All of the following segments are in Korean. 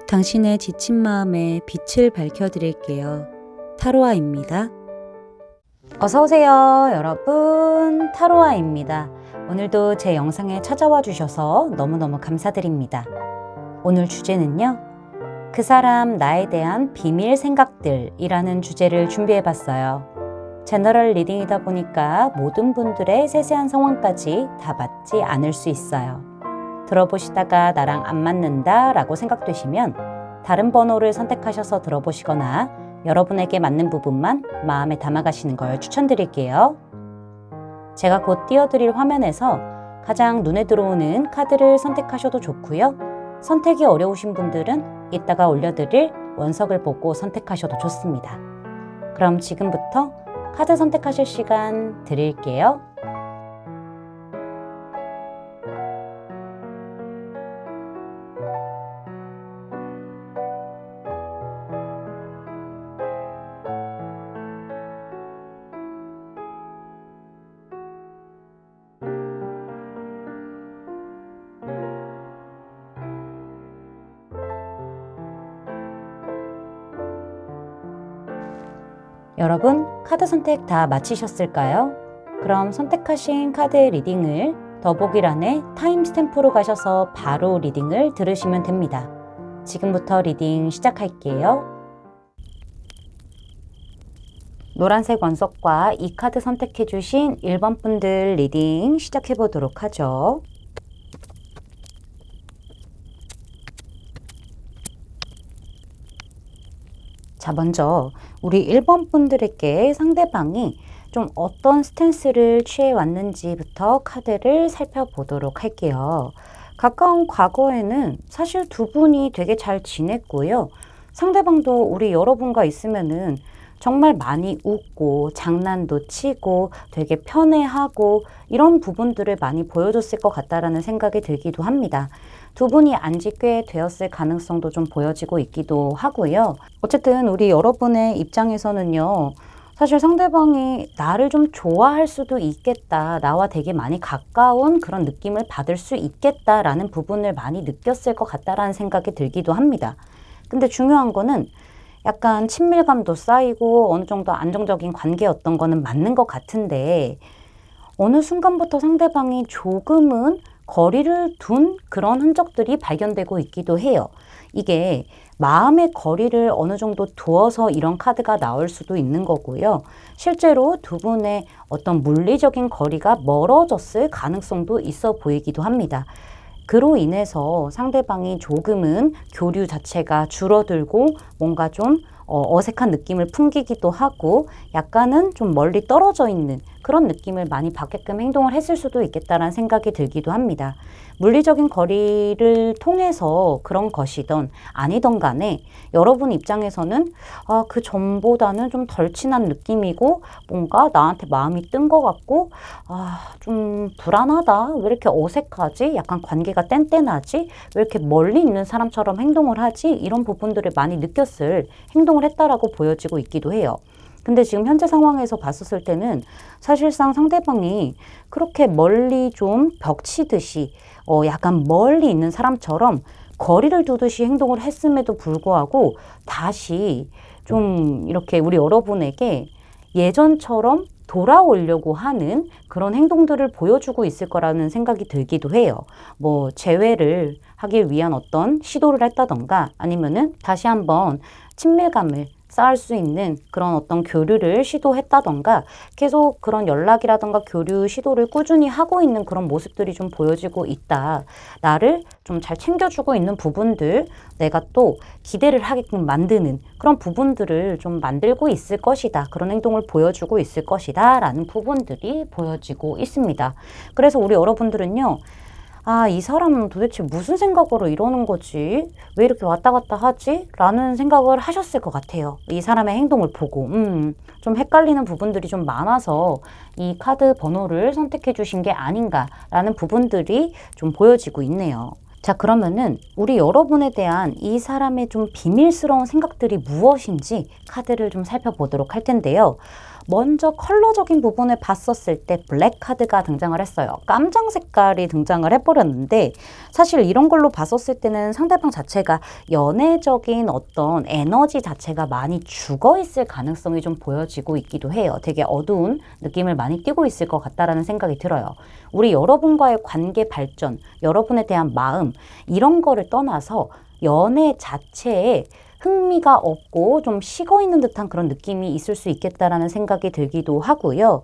당신의 지친 마음에 빛을 밝혀드릴게요. 타로아입니다. 어서오세요, 여러분. 타로아입니다. 오늘도 제 영상에 찾아와 주셔서 너무너무 감사드립니다. 오늘 주제는요, 그 사람 나에 대한 비밀 생각들이라는 주제를 준비해봤어요. 제너럴 리딩이다 보니까 모든 분들의 세세한 상황까지 다 맞지 않을 수 있어요. 들어보시다가 나랑 안 맞는다 라고 생각되시면 다른 번호를 선택하셔서 들어보시거나 여러분에게 맞는 부분만 마음에 담아가시는 걸 추천드릴게요. 제가 곧 띄워드릴 화면에서 가장 눈에 들어오는 카드를 선택하셔도 좋고요. 선택이 어려우신 분들은 이따가 올려드릴 원석을 보고 선택하셔도 좋습니다. 그럼 지금부터 카드 선택하실 시간 드릴게요. 여러분, 카드 선택 다 마치셨을까요? 그럼 선택하신 카드의 리딩을 더보기란에 타임스탬프로 가셔서 바로 리딩을 들으시면 됩니다. 지금부터 리딩 시작할게요. 노란색 원석과 이 카드 선택해주신 1번 분들 리딩 시작해보도록 하죠. 자, 먼저 우리 1번 분들에게 상대방이 좀 어떤 스탠스를 취해 왔는지부터 카드를 살펴보도록 할게요. 가까운 과거에는 사실 두 분이 되게 잘 지냈고요. 상대방도 우리 여러분과 있으면은 정말 많이 웃고 장난도 치고 되게 편해하고 이런 부분들을 많이 보여줬을 것 같다라는 생각이 들기도 합니다. 두 분이 안지 꽤 되었을 가능성도 좀 보여지고 있기도 하고요. 어쨌든 우리 여러분의 입장에서는요, 사실 상대방이 나를 좀 좋아할 수도 있겠다, 나와 되게 많이 가까운 그런 느낌을 받을 수 있겠다라는 부분을 많이 느꼈을 것 같다라는 생각이 들기도 합니다. 근데 중요한 거는 약간 친밀감도 쌓이고 어느 정도 안정적인 관계였던 거는 맞는 것 같은데 어느 순간부터 상대방이 조금은 거리를 둔 그런 흔적들이 발견되고 있기도 해요. 이게 마음의 거리를 어느 정도 두어서 이런 카드가 나올 수도 있는 거고요. 실제로 두 분의 어떤 물리적인 거리가 멀어졌을 가능성도 있어 보이기도 합니다. 그로 인해서 상대방이 조금은 교류 자체가 줄어들고 뭔가 좀 어색한 느낌을 풍기기도 하고 약간은 좀 멀리 떨어져 있는 그런 느낌을 많이 받게끔 행동을 했을 수도 있겠다라는 생각이 들기도 합니다. 물리적인 거리를 통해서 그런 것이든 아니든 간에 여러분 입장에서는 그 전보다는 좀 덜 친한 느낌이고 뭔가 나한테 마음이 뜬 것 같고 좀 불안하다. 왜 이렇게 어색하지? 약간 관계가 뗀뗀하지? 왜 이렇게 멀리 있는 사람처럼 행동을 하지? 이런 부분들을 많이 느꼈을 행동을 했다라고 보여지고 있기도 해요. 근데 지금 현재 상황에서 봤었을 때는 사실상 상대방이 그렇게 멀리 좀 벽치듯이 약간 멀리 있는 사람처럼 거리를 두듯이 행동을 했음에도 불구하고 다시 좀 이렇게 우리 여러분에게 예전처럼 돌아오려고 하는 그런 행동들을 보여주고 있을 거라는 생각이 들기도 해요. 뭐 재회를 하기 위한 어떤 시도를 했다던가 아니면은 다시 한번 친밀감을 쌓을 수 있는 그런 어떤 교류를 시도했다던가 계속 그런 연락이라던가 교류 시도를 꾸준히 하고 있는 그런 모습들이 좀 보여지고 있다. 나를 좀 잘 챙겨주고 있는 부분들, 내가 또 기대를 하게끔 만드는 그런 부분들을 좀 만들고 있을 것이다. 그런 행동을 보여주고 있을 것이다. 라는 부분들이 보여지고 있습니다. 그래서 우리 여러분들은요, 이 사람은 도대체 무슨 생각으로 이러는 거지? 왜 이렇게 왔다 갔다 하지? 라는 생각을 하셨을 것 같아요. 이 사람의 행동을 보고 좀 헷갈리는 부분들이 좀 많아서 이 카드 번호를 선택해 주신 게 아닌가라는 부분들이 좀 보여지고 있네요. 자, 그러면은 우리 여러분에 대한 이 사람의 좀 비밀스러운 생각들이 무엇인지 카드를 좀 살펴보도록 할 텐데요. 먼저 컬러적인 부분을 봤었을 때 블랙 카드가 등장을 했어요. 깜장 색깔이 등장을 해버렸는데 사실 이런 걸로 봤었을 때는 상대방 자체가 연애적인 어떤 에너지 자체가 많이 죽어 있을 가능성이 좀 보여지고 있기도 해요. 되게 어두운 느낌을 많이 띠고 있을 것 같다라는 생각이 들어요. 우리 여러분과의 관계 발전, 여러분에 대한 마음 이런 거를 떠나서 연애 자체에 흥미가 없고 좀 식어 있는 듯한 그런 느낌이 있을 수 있겠다라는 생각이 들기도 하고요.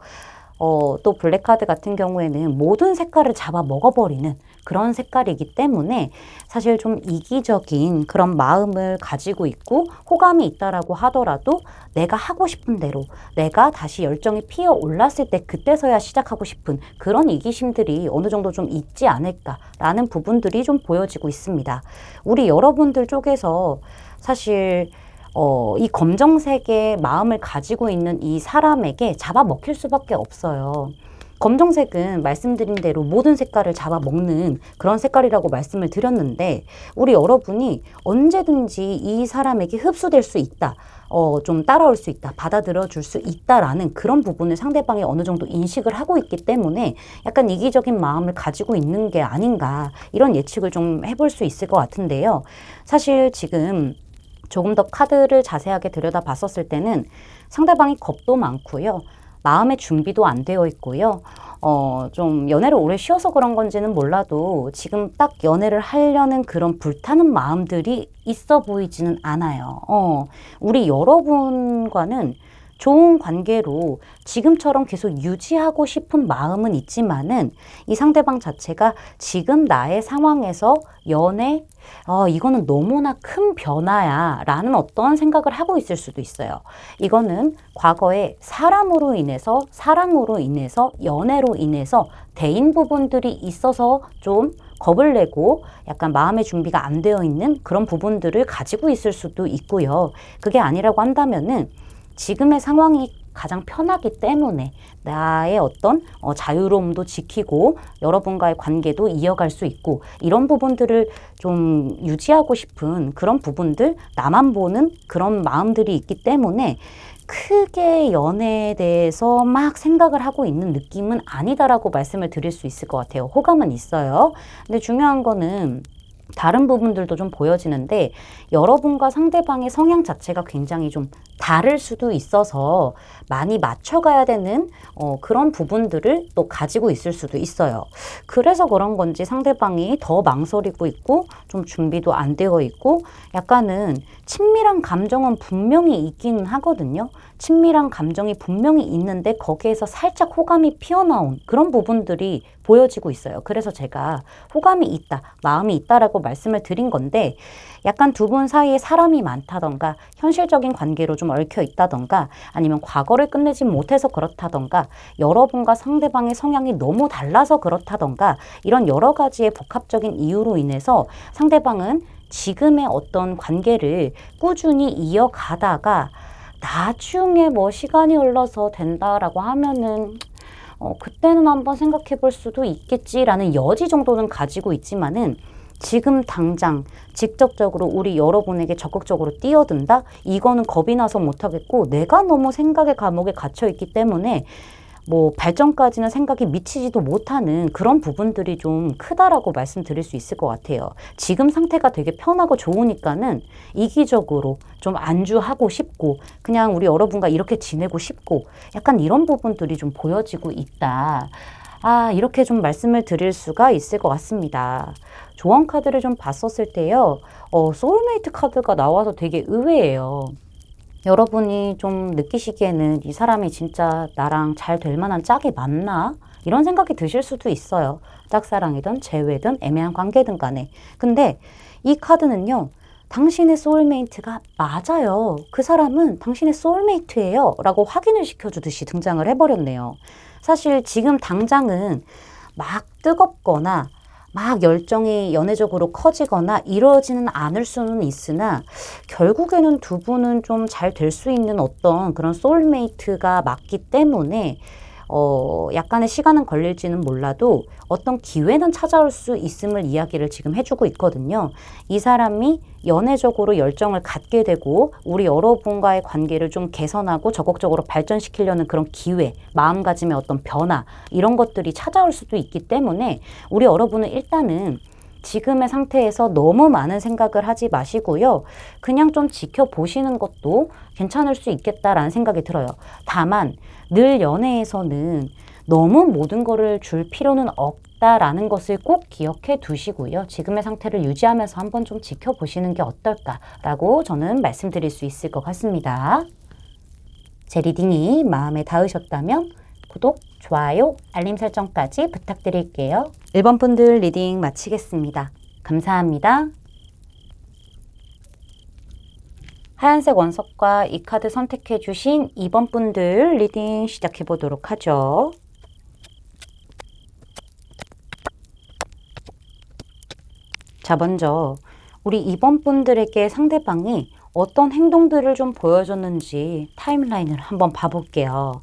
또 블랙카드 같은 경우에는 모든 색깔을 잡아 먹어버리는 그런 색깔이기 때문에 사실 좀 이기적인 그런 마음을 가지고 있고 호감이 있다라고 하더라도 내가 하고 싶은 대로 내가 다시 열정이 피어 올랐을 때 그때서야 시작하고 싶은 그런 이기심들이 어느 정도 좀 있지 않을까라는 부분들이 좀 보여지고 있습니다. 우리 여러분들 쪽에서 사실 이 검정색의 마음을 가지고 있는 이 사람에게 잡아먹힐 수밖에 없어요. 검정색은 말씀드린 대로 모든 색깔을 잡아먹는 그런 색깔이라고 말씀을 드렸는데 우리 여러분이 언제든지 이 사람에게 흡수될 수 있다. 좀 따라올 수 있다. 받아들여 줄 수 있다라는 그런 부분을 상대방이 어느 정도 인식을 하고 있기 때문에 약간 이기적인 마음을 가지고 있는 게 아닌가 이런 예측을 좀 해볼 수 있을 것 같은데요. 사실 지금 조금 더 카드를 자세하게 들여다봤었을 때는 상대방이 겁도 많고요. 마음의 준비도 안 되어 있고요. 좀 연애를 오래 쉬어서 그런 건지는 몰라도 지금 딱 연애를 하려는 그런 불타는 마음들이 있어 보이지는 않아요. 우리 여러분과는 좋은 관계로 지금처럼 계속 유지하고 싶은 마음은 있지만은 이 상대방 자체가 지금 나의 상황에서 연애, 이거는 너무나 큰 변화야 라는 어떤 생각을 하고 있을 수도 있어요. 이거는 과거에 사람으로 인해서, 사랑으로 인해서, 연애로 인해서 대인 부분들이 있어서 좀 겁을 내고 약간 마음의 준비가 안 되어 있는 그런 부분들을 가지고 있을 수도 있고요. 그게 아니라고 한다면은 지금의 상황이 가장 편하기 때문에 나의 어떤 자유로움도 지키고 여러분과의 관계도 이어갈 수 있고 이런 부분들을 좀 유지하고 싶은 그런 부분들, 나만 보는 그런 마음들이 있기 때문에 크게 연애에 대해서 막 생각을 하고 있는 느낌은 아니다라고 말씀을 드릴 수 있을 것 같아요. 호감은 있어요. 근데 중요한 거는 다른 부분들도 좀 보여지는데 여러분과 상대방의 성향 자체가 굉장히 좀 다를 수도 있어서 많이 맞춰가야 되는 그런 부분들을 또 가지고 있을 수도 있어요. 그래서 그런 건지 상대방이 더 망설이고 있고 좀 준비도 안 되어 있고 약간은 친밀한 감정은 분명히 있기는 하거든요. 친밀한 감정이 분명히 있는데 거기에서 살짝 호감이 피어나온 그런 부분들이 보여지고 있어요. 그래서 제가 호감이 있다, 마음이 있다라고 말씀을 드린 건데 약간 두 분 사이에 사람이 많다던가 현실적인 관계로 좀 얽혀 있다던가 아니면 과거를 끝내지 못해서 그렇다던가 여러분과 상대방의 성향이 너무 달라서 그렇다던가 이런 여러 가지의 복합적인 이유로 인해서 상대방은 지금의 어떤 관계를 꾸준히 이어가다가 나중에 뭐 시간이 흘러서 된다라고 하면은 그때는 한번 생각해 볼 수도 있겠지라는 여지 정도는 가지고 있지만은 지금 당장 직접적으로 우리 여러분에게 적극적으로 뛰어든다? 이거는 겁이 나서 못하겠고 내가 너무 생각의 감옥에 갇혀 있기 때문에 뭐 발전까지는 생각이 미치지도 못하는 그런 부분들이 좀 크다라고 말씀드릴 수 있을 것 같아요. 지금 상태가 되게 편하고 좋으니까는 이기적으로 좀 안주하고 싶고 그냥 우리 여러분과 이렇게 지내고 싶고 약간 이런 부분들이 좀 보여지고 있다. 이렇게 좀 말씀을 드릴 수가 있을 것 같습니다. 조언 카드를 좀 봤었을 때요. 소울메이트 카드가 나와서 되게 의외예요. 여러분이 좀 느끼시기에는 이 사람이 진짜 나랑 잘 될 만한 짝이 맞나? 이런 생각이 드실 수도 있어요. 짝사랑이든 재회든 애매한 관계든 간에. 근데 이 카드는요. 당신의 소울메이트가 맞아요. 그 사람은 당신의 소울메이트예요. 라고 확인을 시켜주듯이 등장을 해버렸네요. 사실 지금 당장은 막 뜨겁거나 막 열정이 연애적으로 커지거나 이러지는 않을 수는 있으나 결국에는 두 분은 좀 잘 될 수 있는 어떤 그런 소울메이트가 맞기 때문에 약간의 시간은 걸릴지는 몰라도 어떤 기회는 찾아올 수 있음을 이야기를 지금 해주고 있거든요. 이 사람이 연애적으로 열정을 갖게 되고 우리 여러분과의 관계를 좀 개선하고 적극적으로 발전시키려는 그런 기회, 마음가짐의 어떤 변화 이런 것들이 찾아올 수도 있기 때문에 우리 여러분은 일단은 지금의 상태에서 너무 많은 생각을 하지 마시고요. 그냥 좀 지켜보시는 것도 괜찮을 수 있겠다라는 생각이 들어요. 다만 늘 연애에서는 너무 모든 거를 줄 필요는 없다라는 것을 꼭 기억해 두시고요. 지금의 상태를 유지하면서 한번 좀 지켜보시는 게 어떨까라고 저는 말씀드릴 수 있을 것 같습니다. 제 리딩이 마음에 닿으셨다면 구독, 좋아요, 알림 설정까지 부탁드릴게요. 1번 분들 리딩 마치겠습니다. 감사합니다. 하얀색 원석과 이 카드 선택해 주신 2번 분들 리딩 시작해 보도록 하죠. 자, 먼저 우리 2번 분들에게 상대방이 어떤 행동들을 좀 보여줬는지 타임라인을 한번 봐볼게요.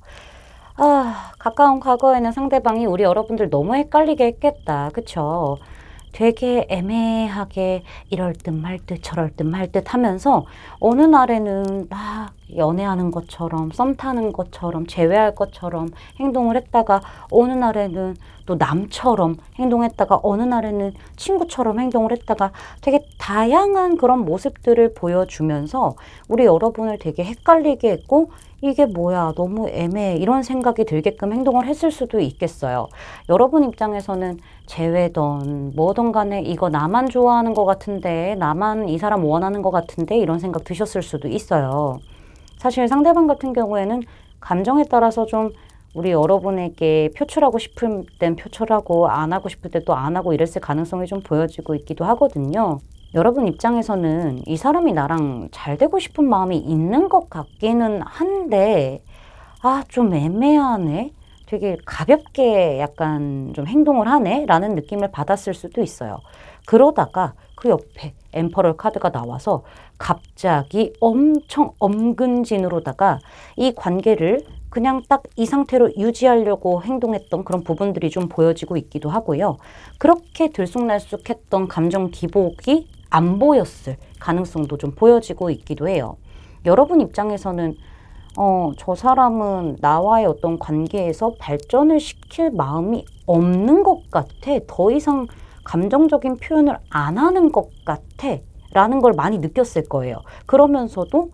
가까운 과거에는 상대방이 우리 여러분들 너무 헷갈리게 했겠다. 그쵸? 되게 애매하게 이럴 듯 말 듯 저럴 듯 말 듯 하면서 어느 날에는 막 연애하는 것처럼 썸 타는 것처럼 제외할 것처럼 행동을 했다가 어느 날에는 또 남처럼 행동했다가 어느 날에는 친구처럼 행동을 했다가 되게 다양한 그런 모습들을 보여주면서 우리 여러분을 되게 헷갈리게 했고 이게 뭐야 너무 애매해 이런 생각이 들게끔 행동을 했을 수도 있겠어요. 여러분 입장에서는 제외던 뭐든 간에 이거 나만 좋아하는 것 같은데 나만 이 사람 원하는 것 같은데 이런 생각 드셨을 수도 있어요. 사실 상대방 같은 경우에는 감정에 따라서 좀 우리 여러분에게 표출하고 싶을 땐 표출하고 안 하고 싶을 때 또 안 하고 이랬을 가능성이 좀 보여지고 있기도 하거든요. 여러분 입장에서는 이 사람이 나랑 잘 되고 싶은 마음이 있는 것 같기는 한데 좀 애매하네. 되게 가볍게 약간 좀 행동을 하네 라는 느낌을 받았을 수도 있어요. 그러다가 그 옆에 엠퍼럴 카드가 나와서 갑자기 엄청 엄근진으로다가 이 관계를 그냥 딱 이 상태로 유지하려고 행동했던 그런 부분들이 좀 보여지고 있기도 하고요. 그렇게 들쑥날쑥했던 감정 기복이 안 보였을 가능성도 좀 보여지고 있기도 해요. 여러분 입장에서는 저 사람은 나와의 어떤 관계에서 발전을 시킬 마음이 없는 것 같아. 더 이상 감정적인 표현을 안 하는 것 같아. 라는 걸 많이 느꼈을 거예요. 그러면서도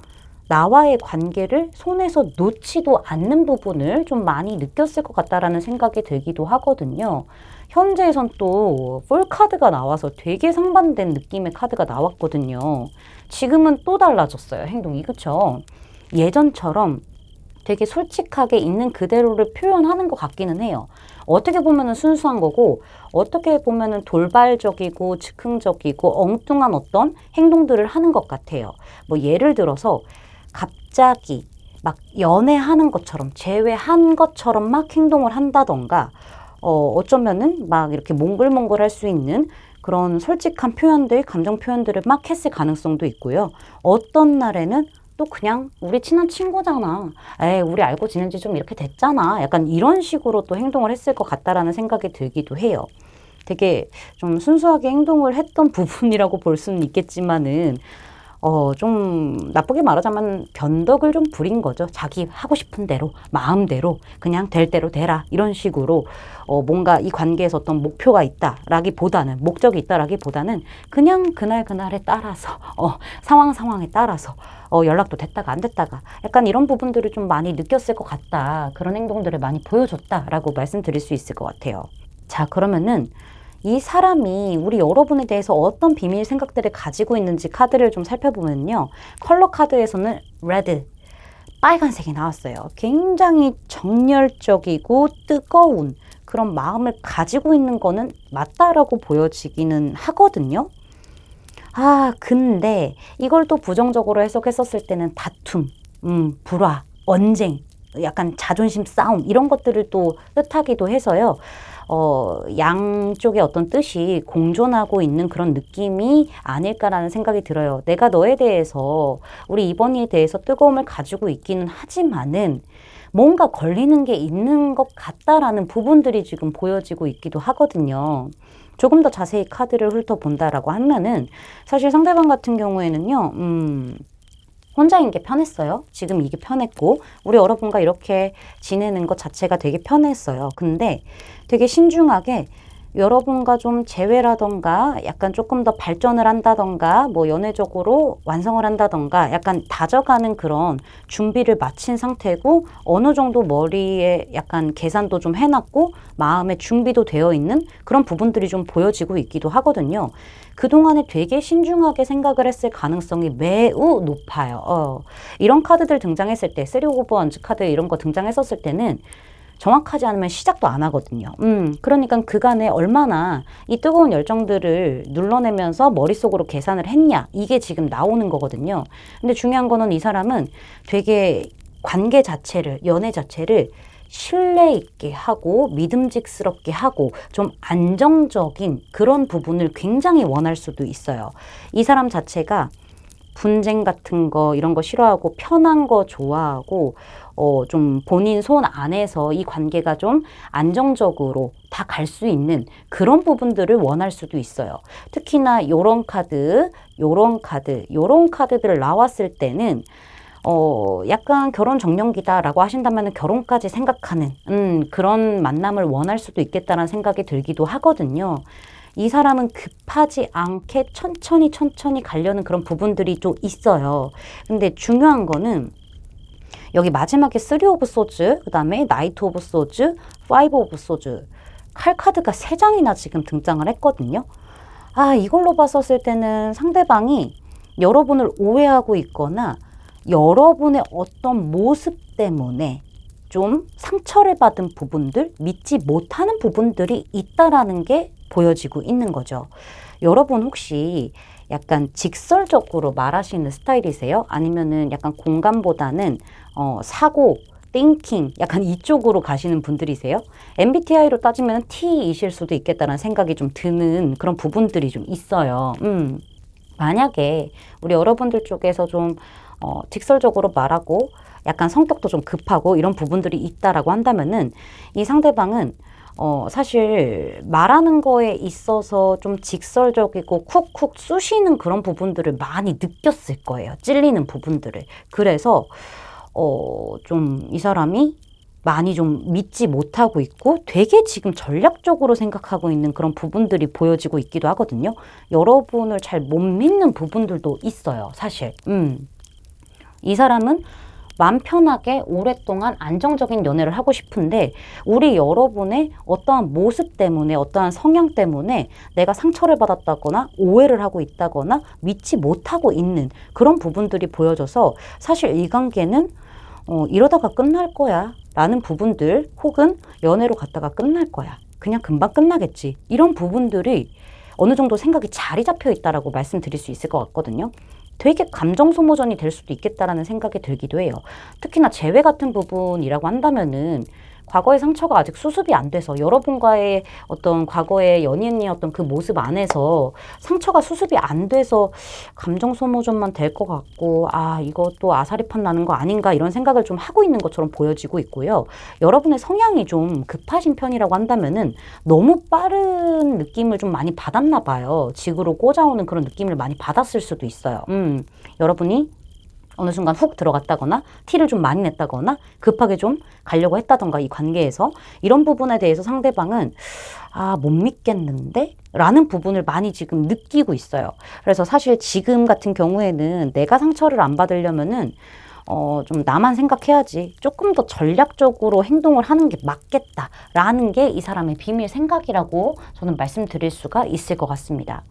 나와의 관계를 손에서 놓지도 않는 부분을 좀 많이 느꼈을 것 같다라는 생각이 들기도 하거든요. 현재에선 또 풀카드가 나와서 되게 상반된 느낌의 카드가 나왔거든요. 지금은 또 달라졌어요. 행동이. 그쵸? 예전처럼 되게 솔직하게 있는 그대로를 표현하는 것 같기는 해요. 어떻게 보면은 순수한 거고 어떻게 보면은 돌발적이고 즉흥적이고 엉뚱한 어떤 행동들을 하는 것 같아요. 뭐 예를 들어서 갑자기 막 연애하는 것처럼 제외한 것처럼 막 행동을 한다던가 어쩌면은 막 이렇게 몽글몽글 할 수 있는 그런 솔직한 표현들, 감정 표현들을 막 했을 가능성도 있고요. 어떤 날에는 또 그냥 우리 친한 친구잖아. 우리 알고 지낸 지 좀 이렇게 됐잖아. 약간 이런 식으로 또 행동을 했을 것 같다라는 생각이 들기도 해요. 되게 좀 순수하게 행동을 했던 부분이라고 볼 수는 있겠지만은 좀 나쁘게 말하자면 변덕을 좀 부린 거죠. 자기 하고 싶은 대로 마음대로 그냥 될 대로 되라 이런 식으로 뭔가 이 관계에서 어떤 목표가 있다라기보다는 목적이 있다라기보다는 그냥 그날에 따라서 상황에 따라서 연락도 됐다가 안 됐다가 약간 이런 부분들을 좀 많이 느꼈을 것 같다. 그런 행동들을 많이 보여줬다라고 말씀드릴 수 있을 것 같아요. 자, 그러면은 이 사람이 우리 여러분에 대해서 어떤 비밀 생각들을 가지고 있는지 카드를 좀 살펴보면요. 컬러 카드에서는 레드, 빨간색이 나왔어요. 굉장히 정열적이고 뜨거운 그런 마음을 가지고 있는 거는 맞다라고 보여지기는 하거든요. 근데 이걸 또 부정적으로 해석했었을 때는 다툼, 불화, 언쟁, 약간 자존심 싸움 이런 것들을 또 뜻하기도 해서요. 양쪽의 어떤 뜻이 공존하고 있는 그런 느낌이 아닐까라는 생각이 들어요. 내가 너에 대해서 우리 이번이에 대해서 뜨거움을 가지고 있기는 하지만은 뭔가 걸리는 게 있는 것 같다라는 부분들이 지금 보여지고 있기도 하거든요. 조금 더 자세히 카드를 훑어본다라고 하면은 사실 상대방 같은 경우에는요, 혼자인 게 편했어요. 지금 이게 편했고 우리 여러분과 이렇게 지내는 것 자체가 되게 편했어요. 근데 되게 신중하게 여러분과 좀 재회라던가 약간 조금 더 발전을 한다던가 뭐 연애적으로 완성을 한다던가 약간 다져가는 그런 준비를 마친 상태고 어느 정도 머리에 약간 계산도 좀 해놨고 마음의 준비도 되어 있는 그런 부분들이 좀 보여지고 있기도 하거든요. 그동안에 되게 신중하게 생각을 했을 가능성이 매우 높아요. 이런 카드들 등장했을 때, 3 오브 원즈 카드 이런 거 등장했었을 때는 정확하지 않으면 시작도 안 하거든요. 그러니까 그간에 얼마나 이 뜨거운 열정들을 눌러내면서 머릿속으로 계산을 했냐. 이게 지금 나오는 거거든요. 근데 중요한 거는 이 사람은 되게 관계 자체를, 연애 자체를 신뢰 있게 하고 믿음직스럽게 하고 좀 안정적인 그런 부분을 굉장히 원할 수도 있어요. 이 사람 자체가 분쟁 같은 거 이런 거 싫어하고 편한 거 좋아하고 좀 본인 손 안에서 이 관계가 좀 안정적으로 다 갈 수 있는 그런 부분들을 원할 수도 있어요. 특히나 요런 카드, 요런 카드, 요런 카드들 나왔을 때는 약간 결혼 정년기다라고 하신다면 결혼까지 생각하는 그런 만남을 원할 수도 있겠다는 생각이 들기도 하거든요. 이 사람은 급하지 않게 천천히 가려는 그런 부분들이 좀 있어요. 근데 중요한 거는 여기 마지막에 3 오브 소즈, 그 다음에 나이트 오브 소즈, 5 오브 소즈 칼 카드가 3장이나 지금 등장을 했거든요. 이걸로 봤었을 때는 상대방이 여러분을 오해하고 있거나 여러분의 어떤 모습 때문에 좀 상처를 받은 부분들, 믿지 못하는 부분들이 있다라는 게 보여지고 있는 거죠. 여러분 혹시 약간 직설적으로 말하시는 스타일이세요? 아니면은 약간 공감보다는 사고, 띵킹 약간 이쪽으로 가시는 분들이세요? MBTI로 따지면 T이실 수도 있겠다는 생각이 좀 드는 그런 부분들이 좀 있어요. 만약에 우리 여러분들 쪽에서 좀 직설적으로 말하고 약간 성격도 좀 급하고 이런 부분들이 있다라고 한다면은 이 상대방은 사실 말하는 거에 있어서 좀 직설적이고 쿡쿡 쑤시는 그런 부분들을 많이 느꼈을 거예요. 찔리는 부분들을. 그래서 좀 이 사람이 많이 좀 믿지 못하고 있고 되게 지금 전략적으로 생각하고 있는 그런 부분들이 보여지고 있기도 하거든요. 여러분을 잘 못 믿는 부분들도 있어요, 사실. 이 사람은 마음 편하게 오랫동안 안정적인 연애를 하고 싶은데 우리 여러분의 어떠한 모습 때문에 어떠한 성향 때문에 내가 상처를 받았다거나 오해를 하고 있다거나 믿지 못하고 있는 그런 부분들이 보여져서 사실 이 관계는 이러다가 끝날 거야 라는 부분들 혹은 연애로 갔다가 끝날 거야. 그냥 금방 끝나겠지. 이런 부분들이 어느 정도 생각이 자리 잡혀 있다라고 말씀드릴 수 있을 것 같거든요. 되게 감정 소모전이 될 수도 있겠다라는 생각이 들기도 해요. 특히나 재회 같은 부분이라고 한다면은 과거의 상처가 아직 수습이 안 돼서 여러분과의 어떤 과거의 연인이었던 그 모습 안에서 상처가 수습이 안 돼서 감정 소모전만 될 것 같고 이것도 아사리판 나는 거 아닌가 이런 생각을 좀 하고 있는 것처럼 보여지고 있고요. 여러분의 성향이 좀 급하신 편이라고 한다면은 너무 빠른 느낌을 좀 많이 받았나 봐요. 직으로 꽂아오는 그런 느낌을 많이 받았을 수도 있어요. 여러분이 어느 순간 훅 들어갔다거나 티를 좀 많이 냈다거나 급하게 좀 가려고 했다던가 이 관계에서 이런 부분에 대해서 상대방은 못 믿겠는데? 라는 부분을 많이 지금 느끼고 있어요. 그래서 사실 지금 같은 경우에는 내가 상처를 안 받으려면은 좀 나만 생각해야지. 조금 더 전략적으로 행동을 하는 게 맞겠다라는 게 이 사람의 비밀 생각이라고 저는 말씀드릴 수가 있을 것 같습니다.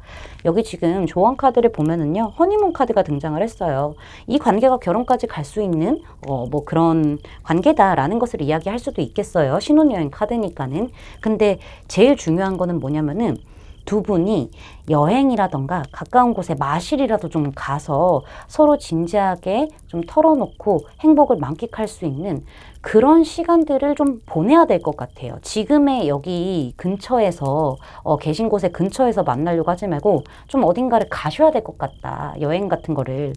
여기 지금 조언 카드를 보면은요, 허니문 카드가 등장을 했어요. 이 관계가 결혼까지 갈 수 있는 뭐 그런 관계다라는 것을 이야기할 수도 있겠어요. 신혼여행 카드니까는. 근데 제일 중요한 거는 뭐냐면은 두 분이 여행이라던가 가까운 곳에 마실이라도 좀 가서 서로 진지하게 좀 털어놓고 행복을 만끽할 수 있는 그런 시간들을 좀 보내야 될 것 같아요. 지금의 여기 근처에서 계신 곳의 근처에서 만나려고 하지 말고 좀 어딘가를 가셔야 될 것 같다. 여행 같은 거를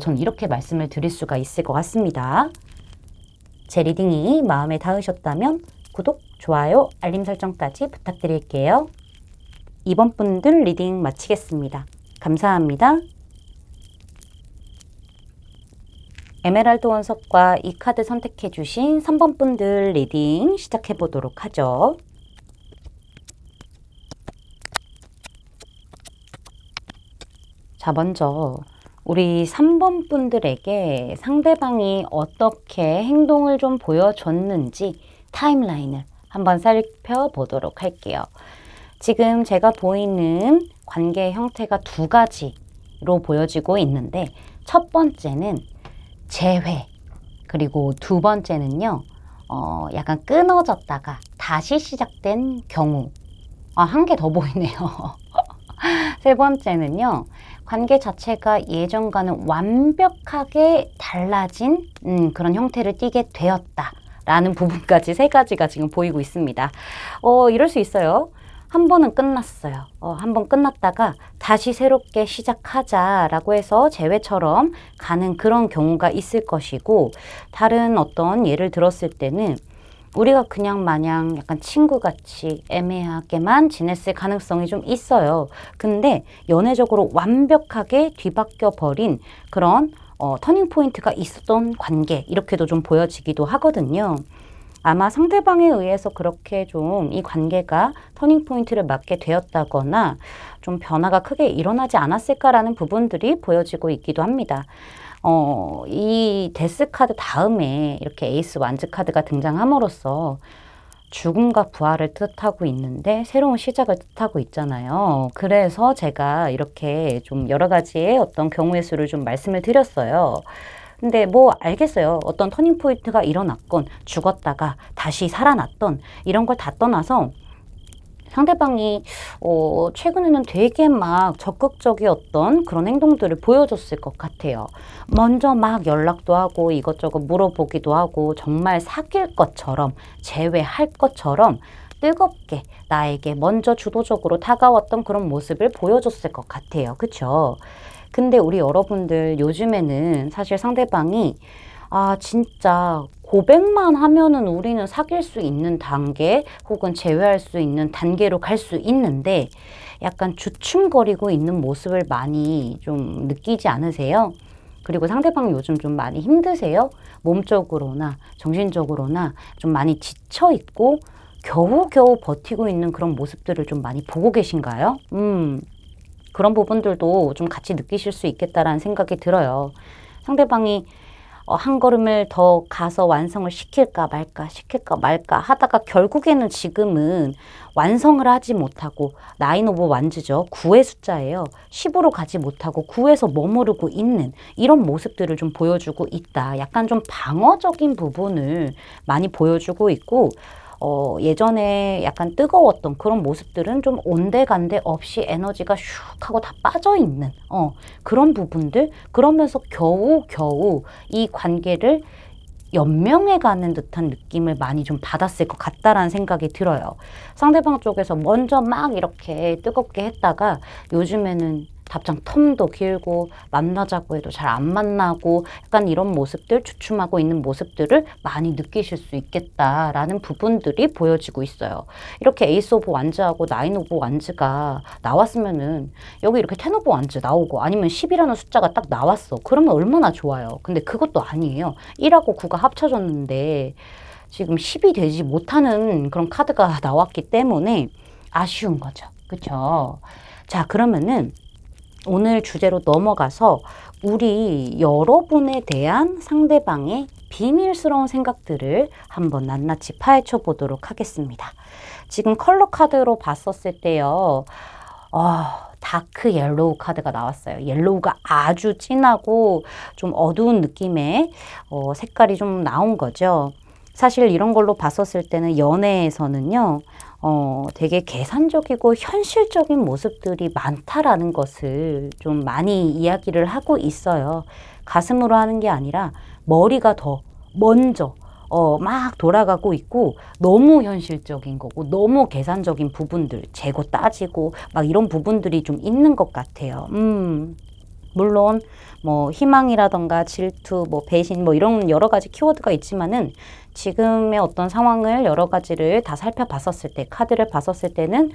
전 이렇게 말씀을 드릴 수가 있을 것 같습니다. 제 리딩이 마음에 닿으셨다면 구독, 좋아요, 알림 설정까지 부탁드릴게요. 이번 분들 리딩 마치겠습니다. 감사합니다. 에메랄드 원석과 이 카드 선택해 주신 3번 분들 리딩 시작해 보도록 하죠. 자, 먼저 우리 3번 분들에게 상대방이 어떻게 행동을 좀 보여줬는지 타임라인을 한번 살펴보도록 할게요. 지금 제가 보이는 관계 형태가 두 가지로 보여지고 있는데, 첫 번째는 재회, 그리고 두 번째는요, 약간 끊어졌다가 다시 시작된 경우. 한 개 더 보이네요. 세 번째는요, 관계 자체가 예전과는 완벽하게 달라진 그런 형태를 띠게 되었다 라는 부분까지 세 가지가 지금 보이고 있습니다. 이럴 수 있어요. 한 번은 끝났어요. 한 번 끝났다가 다시 새롭게 시작하자라고 해서 재회처럼 가는 그런 경우가 있을 것이고, 다른 어떤 예를 들었을 때는 우리가 그냥 마냥 약간 친구같이 애매하게만 지냈을 가능성이 좀 있어요. 근데 연애적으로 완벽하게 뒤바뀌어 버린 그런 터닝 포인트가 있었던 관계, 이렇게도 좀 보여지기도 하거든요. 아마 상대방에 의해서 그렇게 좀 이 관계가 터닝 포인트를 맞게 되었다거나 좀 변화가 크게 일어나지 않았을까라는 부분들이 보여지고 있기도 합니다. 이 데스 카드 다음에 이렇게 에이스 완즈 카드가 등장함으로써 죽음과 부활을 뜻하고 있는데 새로운 시작을 뜻하고 있잖아요. 그래서 제가 이렇게 좀 여러 가지의 어떤 경우의 수를 좀 말씀을 드렸어요. 근데 뭐 알겠어요. 어떤 터닝 포인트가 일어났건 죽었다가 다시 살아났던 이런 걸 다 떠나서 상대방이 최근에는 되게 막 적극적이었던 그런 행동들을 보여줬을 것 같아요. 먼저 막 연락도 하고 이것저것 물어보기도 하고 정말 사귈 것처럼, 재회할 것처럼 뜨겁게 나에게 먼저 주도적으로 다가왔던 그런 모습을 보여줬을 것 같아요. 그쵸? 근데 우리 여러분들 요즘에는 사실 상대방이 진짜 고백만 하면은 우리는 사귈 수 있는 단계 혹은 재회할 수 있는 단계로 갈 수 있는데, 약간 주춤거리고 있는 모습을 많이 좀 느끼지 않으세요? 그리고 상대방 요즘 좀 많이 힘드세요? 몸적으로나 정신적으로나 좀 많이 지쳐 있고 겨우겨우 버티고 있는 그런 모습들을 좀 많이 보고 계신가요? 그런 부분들도 좀 같이 느끼실 수 있겠다라는 생각이 들어요. 상대방이 한 걸음을 더 가서 완성을 시킬까 말까 하다가 결국에는 지금은 완성을 하지 못하고, 나인 오브 완즈죠. 9의 숫자예요. 10으로 가지 못하고 9에서 머무르고 있는 이런 모습들을 좀 보여주고 있다. 약간 좀 방어적인 부분을 많이 보여주고 있고, 예전에 약간 뜨거웠던 그런 모습들은 좀 온데간데 없이 에너지가 슉 하고 다 빠져있는 그런 부분들, 그러면서 겨우겨우 이 관계를 연명해가는 듯한 느낌을 많이 좀 받았을 것 같다라는 생각이 들어요. 상대방 쪽에서 먼저 막 이렇게 뜨겁게 했다가 요즘에는 답장 텀도 길고 만나자고 해도 잘 안 만나고 약간 이런 모습들, 주춤하고 있는 모습들을 많이 느끼실 수 있겠다라는 부분들이 보여지고 있어요. 이렇게 에이스 오브 완즈하고 나인 오브 완즈가 나왔으면은 여기 이렇게 텐 오브 완즈 나오고 아니면 10이라는 숫자가 딱 나왔어. 그러면 얼마나 좋아요. 근데 그것도 아니에요. 1하고 9가 합쳐졌는데 지금 10이 되지 못하는 그런 카드가 나왔기 때문에 아쉬운 거죠. 그쵸? 자, 그러면은 오늘 주제로 넘어가서 우리 여러분에 대한 상대방의 비밀스러운 생각들을 한번 낱낱이 파헤쳐 보도록 하겠습니다. 지금 컬러 카드로 봤었을 때요. 다크 옐로우 카드가 나왔어요. 옐로우가 아주 진하고 좀 어두운 느낌의 색깔이 좀 나온 거죠. 사실 이런 걸로 봤었을 때는 연애에서는요. 되게 계산적이고 현실적인 모습들이 많다라는 것을 좀 많이 이야기를 하고 있어요. 가슴으로 하는 게 아니라 머리가 더 먼저 막 돌아가고 있고 너무 현실적인 거고 너무 계산적인 부분들 재고 따지고 막 이런 부분들이 좀 있는 것 같아요. 물론 뭐 희망이라던가 질투, 뭐 배신, 뭐 이런 여러 가지 키워드가 있지만은 지금의 어떤 상황을 여러 가지를 다 살펴봤었을 때, 카드를 봤었을 때는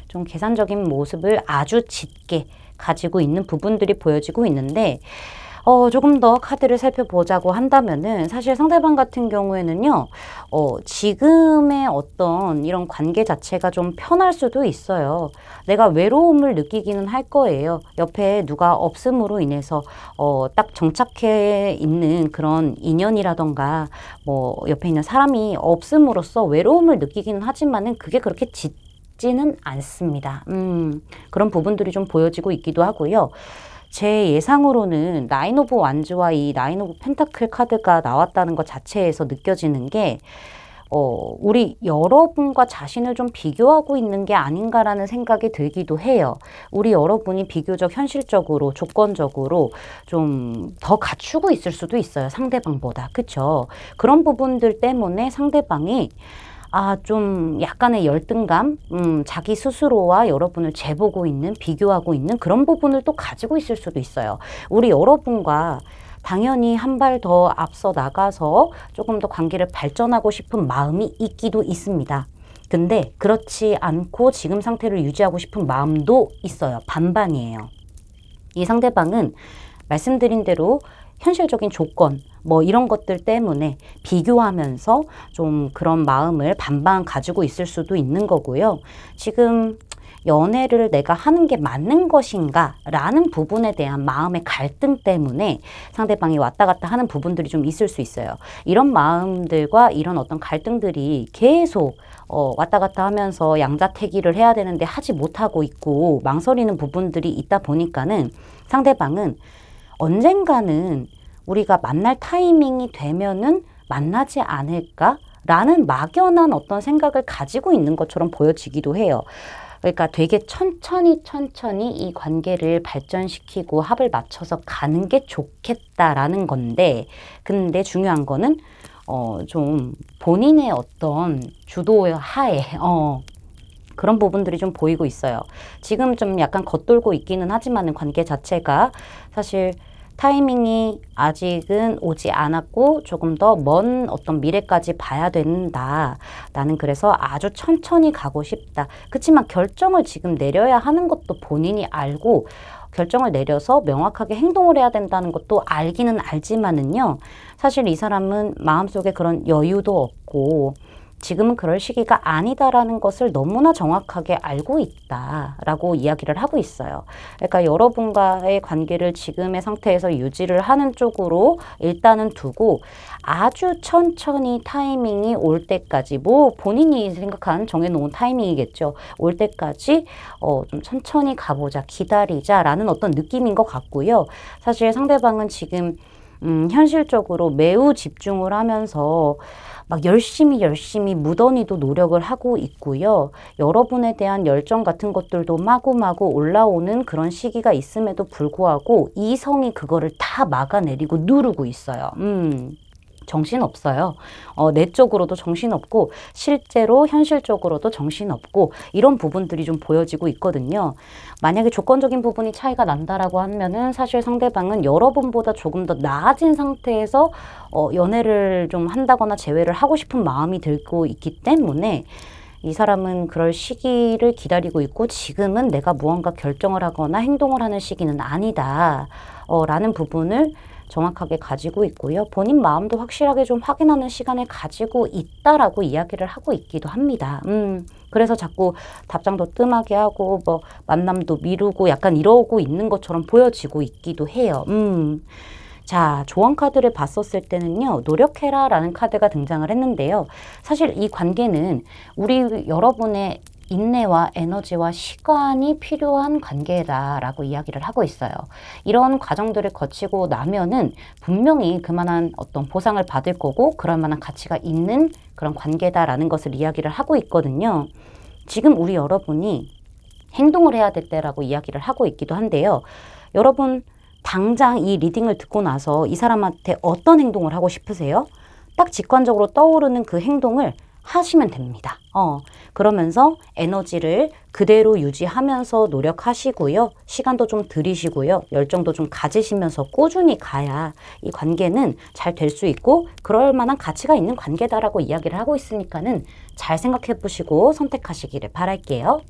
좀 계산적인 모습을 아주 짙게 가지고 있는 부분들이 보여지고 있는데, 조금 더 카드를 살펴보자고 한다면은 사실 상대방 같은 경우에는요, 지금의 어떤 이런 관계 자체가 좀 편할 수도 있어요. 내가 외로움을 느끼기는 할 거예요. 옆에 누가 없음으로 인해서, 딱 정착해 있는 그런 인연이라던가, 뭐, 옆에 있는 사람이 없음으로써 외로움을 느끼기는 하지만은 그게 그렇게 짙지는 않습니다. 그런 부분들이 좀 보여지고 있기도 하고요. 제 예상으로는 나인 오브 완즈와 이 나인 오브 펜타클 카드가 나왔다는 것 자체에서 느껴지는 게 우리 여러분과 자신을 좀 비교하고 있는 게 아닌가라는 생각이 들기도 해요. 우리 여러분이 비교적 현실적으로, 조건적으로 좀 더 갖추고 있을 수도 있어요. 상대방보다. 그쵸? 그런 부분들 때문에 상대방이 좀 약간의 열등감, 자기 스스로와 여러분을 재보고 있는, 비교하고 있는 그런 부분을 또 가지고 있을 수도 있어요. 우리 여러분과 당연히 한 발 더 앞서 나가서 조금 더 관계를 발전하고 싶은 마음이 있기도 있습니다. 근데 그렇지 않고 지금 상태를 유지하고 싶은 마음도 있어요. 반반이에요. 이 상대방은 말씀드린 대로 현실적인 조건, 뭐 이런 것들 때문에 비교하면서 좀 그런 마음을 반반 가지고 있을 수도 있는 거고요. 지금 연애를 내가 하는 게 맞는 것인가 라는 부분에 대한 마음의 갈등 때문에 상대방이 왔다 갔다 하는 부분들이 좀 있을 수 있어요. 이런 마음들과 이런 어떤 갈등들이 계속 왔다 갔다 하면서 양자택일을 해야 되는데 하지 못하고 있고 망설이는 부분들이 있다 보니까는 상대방은 언젠가는 우리가 만날 타이밍이 되면은 만나지 않을까라는 막연한 어떤 생각을 가지고 있는 것처럼 보여지기도 해요. 그러니까 되게 천천히 이 관계를 발전시키고 합을 맞춰서 가는 게 좋겠다라는 건데, 근데 중요한 거는 좀 본인의 어떤 주도의 하에 그런 부분들이 좀 보이고 있어요. 지금 좀 약간 겉돌고 있기는 하지만은 관계 자체가 사실 타이밍이 아직은 오지 않았고 조금 더 먼 어떤 미래까지 봐야 된다. 나는 그래서 아주 천천히 가고 싶다. 그렇지만 결정을 지금 내려야 하는 것도 본인이 알고 결정을 내려서 명확하게 행동을 해야 된다는 것도 알기는 알지만은요. 사실 이 사람은 마음속에 그런 여유도 없고 지금은 그럴 시기가 아니다라는 것을 너무나 정확하게 알고 있다라고 이야기를 하고 있어요. 그러니까 여러분과의 관계를 지금의 상태에서 유지를 하는 쪽으로 일단은 두고 아주 천천히 타이밍이 올 때까지, 뭐 본인이 생각한 정해놓은 타이밍이겠죠. 올 때까지 좀 천천히 가보자, 기다리자라는 어떤 느낌인 것 같고요. 사실 상대방은 지금 현실적으로 매우 집중을 하면서 막 열심히 무던히도 노력을 하고 있고요. 여러분에 대한 열정 같은 것들도 마구마구 올라오는 그런 시기가 있음에도 불구하고 이성이 그거를 다 막아내리고 누르고 있어요. 정신없어요. 내적으로도 정신없고 실제로 현실적으로도 정신없고 이런 부분들이 좀 보여지고 있거든요. 만약에 조건적인 부분이 차이가 난다라고 하면은 사실 상대방은 여러분보다 조금 더 나아진 상태에서 연애를 좀 한다거나 재회를 하고 싶은 마음이 들고 있기 때문에 이 사람은 그럴 시기를 기다리고 있고 지금은 내가 무언가 결정을 하거나 행동을 하는 시기는 아니다. 라는 부분을 정확하게 가지고 있고요. 본인 마음도 확실하게 좀 확인하는 시간을 가지고 있다라고 이야기를 하고 있기도 합니다. 그래서 자꾸 답장도 뜸하게 하고 뭐 만남도 미루고 약간 이러고 있는 것처럼 보여지고 있기도 해요. 자, 조언 카드를 봤었을 때는요, 노력해라 라는 카드가 등장을 했는데요. 사실 이 관계는 우리 여러분의 인내와 에너지와 시간이 필요한 관계다라고 이야기를 하고 있어요. 이런 과정들을 거치고 나면은 분명히 그만한 어떤 보상을 받을 거고 그럴 만한 가치가 있는 그런 관계다라는 것을 이야기를 하고 있거든요. 지금 우리 여러분이 행동을 해야 될 때라고 이야기를 하고 있기도 한데요. 여러분 당장 이 리딩을 듣고 나서 이 사람한테 어떤 행동을 하고 싶으세요? 딱 직관적으로 떠오르는 그 행동을 하시면 됩니다. 그러면서 에너지를 그대로 유지하면서 노력하시고요. 시간도 좀 들이시고요. 열정도 좀 가지시면서 꾸준히 가야 이 관계는 잘 될 수 있고 그럴 만한 가치가 있는 관계다라고 이야기를 하고 있으니까는 잘 생각해 보시고 선택하시기를 바랄게요.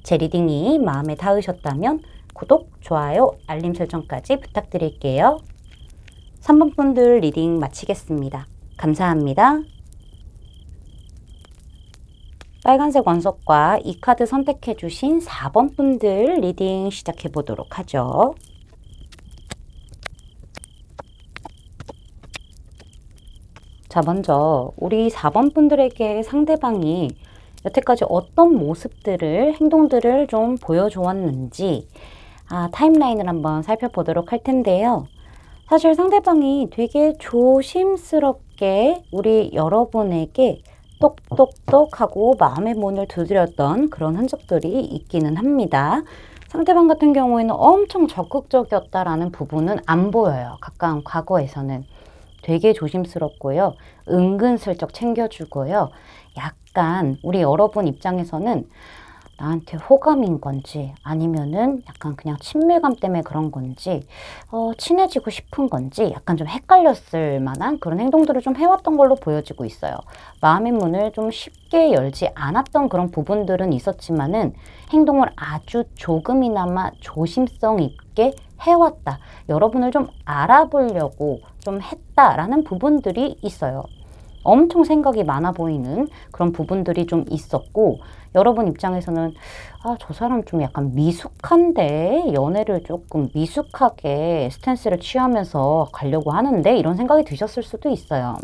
제 리딩이 마음에 닿으셨다면 구독, 좋아요, 알림 설정까지 부탁드릴게요. 3번 분들 리딩 마치겠습니다. 감사합니다. 빨간색 원석과 이 카드 선택해 주신 4번 분들 리딩 시작해 보도록 하죠. 자, 먼저 우리 4번 분들에게 상대방이 여태까지 어떤 모습들을, 행동들을 좀 보여주었는지 타임라인을 한번 살펴보도록 할 텐데요. 사실 상대방이 되게 조심스럽게 우리 여러분에게 똑똑똑하고 마음의 문을 두드렸던 그런 흔적들이 있기는 합니다. 상대방 같은 경우에는 엄청 적극적이었다라는 부분은 안 보여요. 가까운 과거에서는. 되게 조심스럽고요. 은근슬쩍 챙겨주고요. 약간 우리 여러분 입장에서는 나한테 호감인 건지 아니면은 약간 그냥 친밀감 때문에 그런 건지 친해지고 싶은 건지 약간 좀 헷갈렸을 만한 그런 행동들을 좀 해왔던 걸로 보여지고 있어요. 마음의 문을 좀 쉽게 열지 않았던 그런 부분들은 있었지만은 행동을 아주 조금이나마 조심성 있게 해왔다. 여러분을 좀 알아보려고 좀 했다라는 부분들이 있어요. 엄청 생각이 많아 보이는 그런 부분들이 좀 있었고 여러분 입장에서는 저 사람 좀 약간 미숙한데 연애를 조금 미숙하게 스탠스를 취하면서 가려고 하는데 이런 생각이 드셨을 수도 있어요.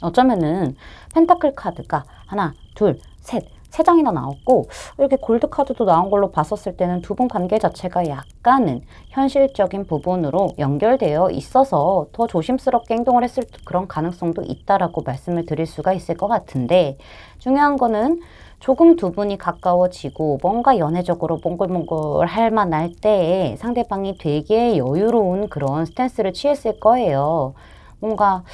어쩌면은 펜타클 카드가 하나, 둘, 셋, 세 장이나 나왔고 이렇게 골드 카드도 나온 걸로 봤었을 때는 두 분 관계 자체가 약간은 현실적인 부분으로 연결되어 있어서 더 조심스럽게 행동을 했을 그런 가능성도 있다라고 말씀을 드릴 수가 있을 것 같은데 중요한 거는 조금 두 분이 가까워지고 뭔가 연애적으로 몽글몽글 할 만할 때에 상대방이 되게 여유로운 그런 스탠스를 취했을 거예요. 뭔가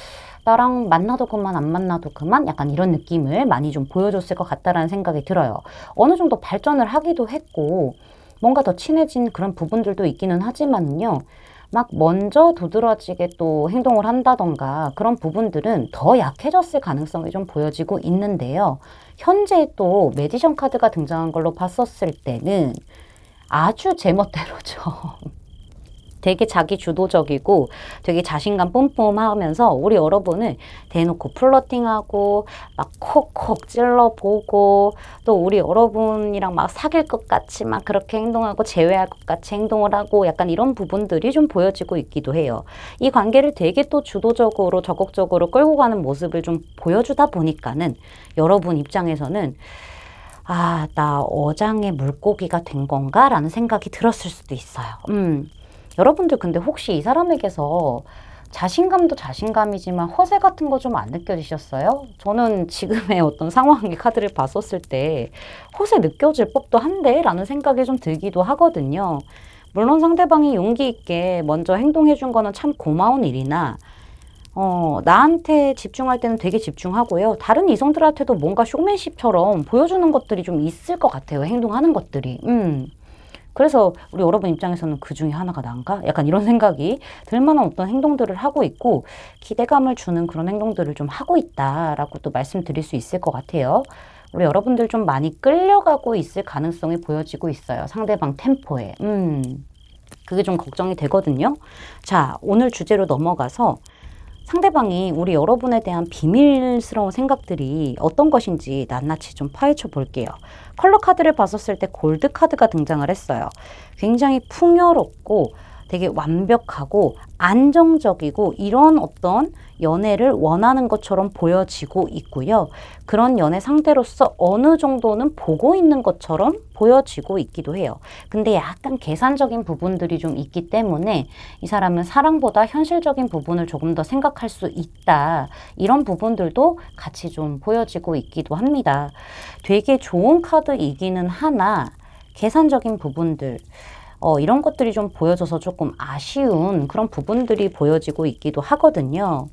나랑 만나도 그만 안 만나도 그만 약간 이런 느낌을 많이 좀 보여줬을 것 같다라는 생각이 들어요. 어느 정도 발전을 하기도 했고 뭔가 더 친해진 그런 부분들도 있기는 하지만요. 막 먼저 두드러지게 또 행동을 한다던가 그런 부분들은 더 약해졌을 가능성이 좀 보여지고 있는데요. 현재 또 매지션 카드가 등장한 걸로 봤었을 때는 아주 제멋대로죠. 되게 자기 주도적이고 되게 자신감 뿜뿜하면서 우리 여러분을 대놓고 플러팅하고 막 콕콕 찔러보고 또 우리 여러분이랑 막 사귈 것 같이 막 그렇게 행동하고 제외할 것 같이 행동을 하고 약간 이런 부분들이 좀 보여지고 있기도 해요. 이 관계를 되게 또 주도적으로 적극적으로 끌고 가는 모습을 좀 보여주다 보니까는 여러분 입장에서는 나 어장의 물고기가 된 건가? 라는 생각이 들었을 수도 있어요. 여러분들 근데 혹시 이 사람에게서 자신감도 자신감이지만 허세 같은 거 좀 안 느껴지셨어요? 저는 지금의 어떤 상황의 카드를 봤었을 때 허세 느껴질 법도 한데 라는 생각이 좀 들기도 하거든요. 물론 상대방이 용기 있게 먼저 행동해 준 거는 참 고마운 일이나 나한테 집중할 때는 되게 집중하고요. 다른 이성들한테도 뭔가 쇼맨십처럼 보여주는 것들이 좀 있을 것 같아요. 행동하는 것들이. 그래서 우리 여러분 입장에서는 그 중에 하나가 난가? 약간 이런 생각이 들 만한 어떤 행동들을 하고 있고 기대감을 주는 그런 행동들을 좀 하고 있다라고 또 말씀드릴 수 있을 것 같아요. 우리 여러분들 좀 많이 끌려가고 있을 가능성이 보여지고 있어요. 상대방 템포에. 그게 좀 걱정이 되거든요. 자, 오늘 주제로 넘어가서 상대방이 우리 여러분에 대한 비밀스러운 생각들이 어떤 것인지 낱낱이 좀 파헤쳐 볼게요. 컬러 카드를 봤었을 때 골드 카드가 등장을 했어요. 굉장히 풍요롭고 되게 완벽하고 안정적이고 이런 어떤 연애를 원하는 것처럼 보여지고 있고요. 그런 연애 상대로서 어느 정도는 보고 있는 것처럼 보여지고 있기도 해요. 근데 약간 계산적인 부분들이 좀 있기 때문에 이 사람은 사랑보다 현실적인 부분을 조금 더 생각할 수 있다. 이런 부분들도 같이 좀 보여지고 있기도 합니다. 되게 좋은 카드이기는 하나 계산적인 부분들 이런 것들이 좀 보여져서 조금 아쉬운 그런 부분들이 보여지고 있기도 하거든요.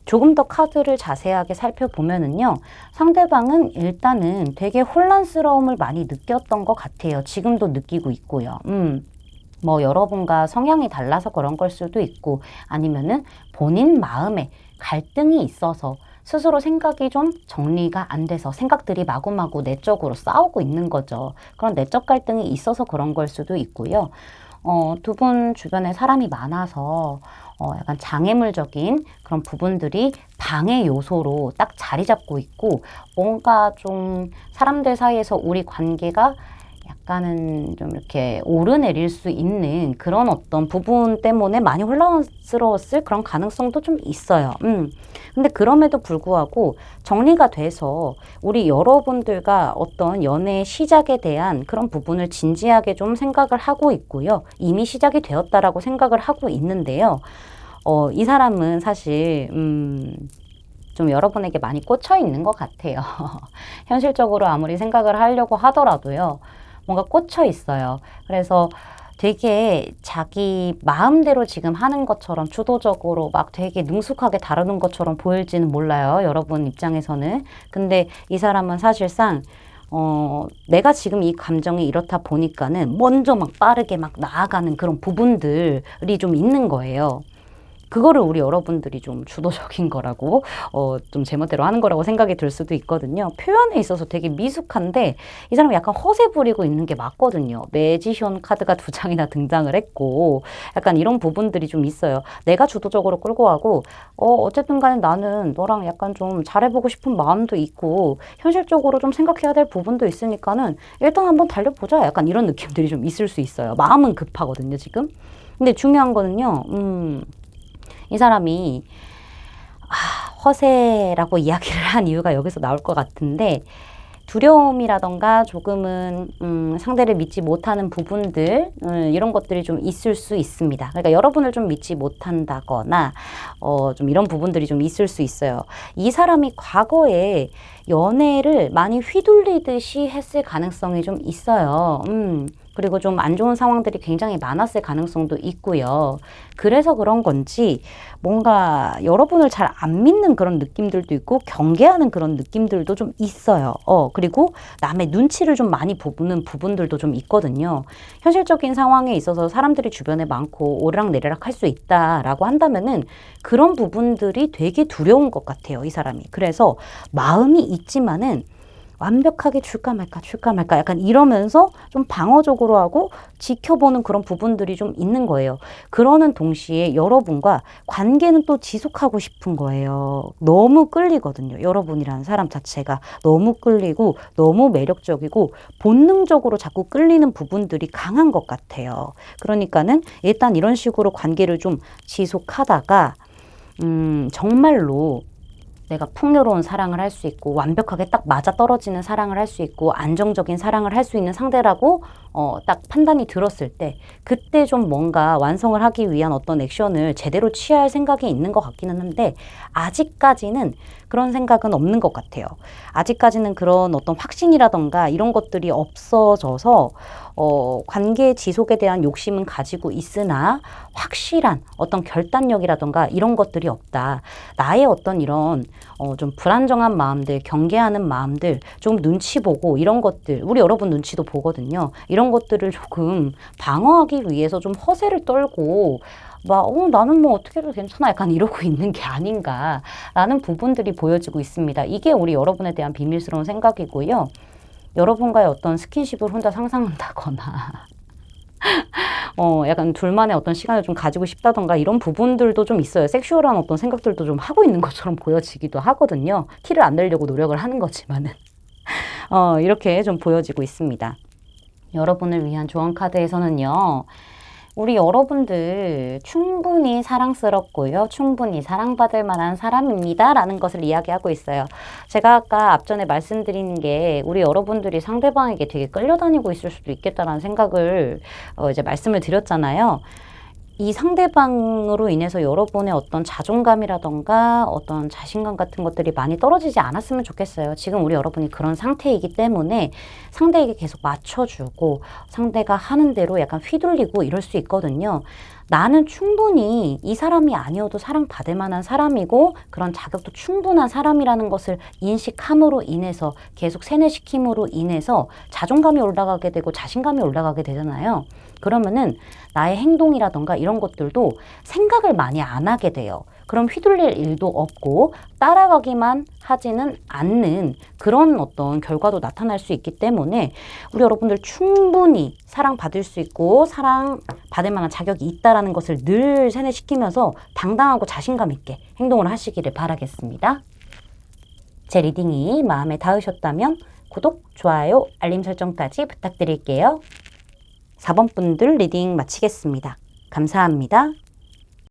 조금 더 카드를 자세하게 살펴보면은요, 상대방은 일단은 되게 혼란스러움을 많이 느꼈던 것 같아요. 지금도 느끼고 있고요. 뭐 여러분과 성향이 달라서 그런 걸 수도 있고, 아니면은 본인 마음에 갈등이 있어서 스스로 생각이 좀 정리가 안 돼서 생각들이 마구마구 내적으로 싸우고 있는 거죠. 그런 내적 갈등이 있어서 그런 걸 수도 있고요. 두 분 주변에 사람이 많아서 약간 장애물적인 그런 부분들이 방해 요소로 딱 자리 잡고 있고, 뭔가 좀 사람들 사이에서 우리 관계가 약간은 좀 이렇게 오르내릴 수 있는 그런 어떤 부분 때문에 많이 혼란스러웠을 그런 가능성도 좀 있어요. 근데 그럼에도 불구하고 정리가 돼서 우리 여러분들과 어떤 연애 시작에 대한 그런 부분을 진지하게 좀 생각을 하고 있고요. 이미 시작이 되었다라고 생각을 하고 있는데요. 이 사람은 사실, 좀 여러분에게 많이 꽂혀 있는 것 같아요. 현실적으로 아무리 생각을 하려고 하더라도요. 뭔가 꽂혀 있어요. 그래서 되게 자기 마음대로 지금 하는 것처럼 주도적으로 막 되게 능숙하게 다루는 것처럼 보일지는 몰라요. 여러분 입장에서는. 근데 이 사람은 사실상 내가 지금 이 감정이 이렇다 보니까는 먼저 막 빠르게 막 나아가는 그런 부분들이 좀 있는 거예요. 그거를 우리 여러분들이 좀 주도적인 거라고, 좀 제멋대로 하는 거라고 생각이 들 수도 있거든요. 표현에 있어서 되게 미숙한데, 이 사람이 약간 허세 부리고 있는 게 맞거든요. 매지션 카드가 2장이나 등장을 했고, 약간 이런 부분들이 좀 있어요. 내가 주도적으로 끌고 가고, 어쨌든 간에 나는 너랑 약간 좀 잘해보고 싶은 마음도 있고, 현실적으로 좀 생각해야 될 부분도 있으니까는, 일단 한번 달려보자. 약간 이런 느낌들이 좀 있을 수 있어요. 마음은 급하거든요, 지금. 근데 중요한 거는요, 이 사람이 허세라고 이야기를 한 이유가 여기서 나올 것 같은데, 두려움이라던가 조금은 상대를 믿지 못하는 부분들, 이런 것들이 좀 있을 수 있습니다. 그러니까 여러분을 좀 믿지 못한다거나 좀 이런 부분들이 좀 있을 수 있어요. 이 사람이 과거에 연애를 많이 휘둘리듯이 했을 가능성이 좀 있어요. 그리고 좀 안 좋은 상황들이 굉장히 많았을 가능성도 있고요. 그래서 그런 건지 뭔가 여러분을 잘 안 믿는 그런 느낌들도 있고 경계하는 그런 느낌들도 좀 있어요. 그리고 남의 눈치를 좀 많이 보는 부분들도 좀 있거든요. 현실적인 상황에 있어서 사람들이 주변에 많고 오르락내리락 할 수 있다라고 한다면은 그런 부분들이 되게 두려운 것 같아요, 이 사람이. 그래서 마음이 있지만은 완벽하게 줄까 말까 약간 이러면서 좀 방어적으로 하고 지켜보는 그런 부분들이 좀 있는 거예요. 그러는 동시에 여러분과 관계는 또 지속하고 싶은 거예요. 너무 끌리거든요. 여러분이라는 사람 자체가 너무 끌리고 너무 매력적이고 본능적으로 자꾸 끌리는 부분들이 강한 것 같아요. 그러니까는 일단 이런 식으로 관계를 좀 지속하다가 정말로 내가 풍요로운 사랑을 할 수 있고 완벽하게 딱 맞아떨어지는 사랑을 할 수 있고 안정적인 사랑을 할 수 있는 상대라고 딱 판단이 들었을 때 그때 좀 뭔가 완성을 하기 위한 어떤 액션을 제대로 취할 생각이 있는 것 같기는 한데 아직까지는 그런 생각은 없는 것 같아요. 아직까지는 그런 어떤 확신이라던가 이런 것들이 없어져서 관계 지속에 대한 욕심은 가지고 있으나 확실한 어떤 결단력이라던가 이런 것들이 없다. 나의 어떤 이런 좀 불안정한 마음들, 경계하는 마음들, 좀 눈치 보고 이런 것들, 우리 여러분 눈치도 보거든요. 이런 것들을 조금 방어하기 위해서 좀 허세를 떨고 막, 나는 뭐 어떻게 해도 괜찮아. 약간 이러고 있는 게 아닌가라는 부분들이 보여지고 있습니다. 이게 우리 여러분에 대한 비밀스러운 생각이고요. 여러분과의 어떤 스킨십을 혼자 상상한다거나, 약간 둘만의 어떤 시간을 좀 가지고 싶다던가 이런 부분들도 좀 있어요. 섹슈얼한 어떤 생각들도 좀 하고 있는 것처럼 보여지기도 하거든요. 티를 안 내려고 노력을 하는 거지만은. 이렇게 좀 보여지고 있습니다. 여러분을 위한 조언 카드에서는요. 우리 여러분들 충분히 사랑스럽고요. 충분히 사랑받을 만한 사람입니다. 라는 것을 이야기하고 있어요. 제가 아까 앞전에 말씀드린 게 우리 여러분들이 상대방에게 되게 끌려다니고 있을 수도 있겠다라는 생각을 이제 말씀을 드렸잖아요. 이 상대방으로 인해서 여러분의 어떤 자존감이라던가 어떤 자신감 같은 것들이 많이 떨어지지 않았으면 좋겠어요. 지금 우리 여러분이 그런 상태이기 때문에 상대에게 계속 맞춰주고 상대가 하는 대로 약간 휘둘리고 이럴 수 있거든요. 나는 충분히 이 사람이 아니어도 사랑받을 만한 사람이고 그런 자격도 충분한 사람이라는 것을 인식함으로 인해서 계속 세뇌시킴으로 인해서 자존감이 올라가게 되고 자신감이 올라가게 되잖아요. 그러면은 나의 행동이라던가 이런 것들도 생각을 많이 안 하게 돼요. 그럼 휘둘릴 일도 없고 따라가기만 하지는 않는 그런 어떤 결과도 나타날 수 있기 때문에 우리 여러분들 충분히 사랑받을 수 있고 사랑받을 만한 자격이 있다라는 것을 늘 세뇌시키면서 당당하고 자신감 있게 행동을 하시기를 바라겠습니다. 제 리딩이 마음에 닿으셨다면 구독, 좋아요, 알림 설정까지 부탁드릴게요. 4번 분들 리딩 마치겠습니다. 감사합니다.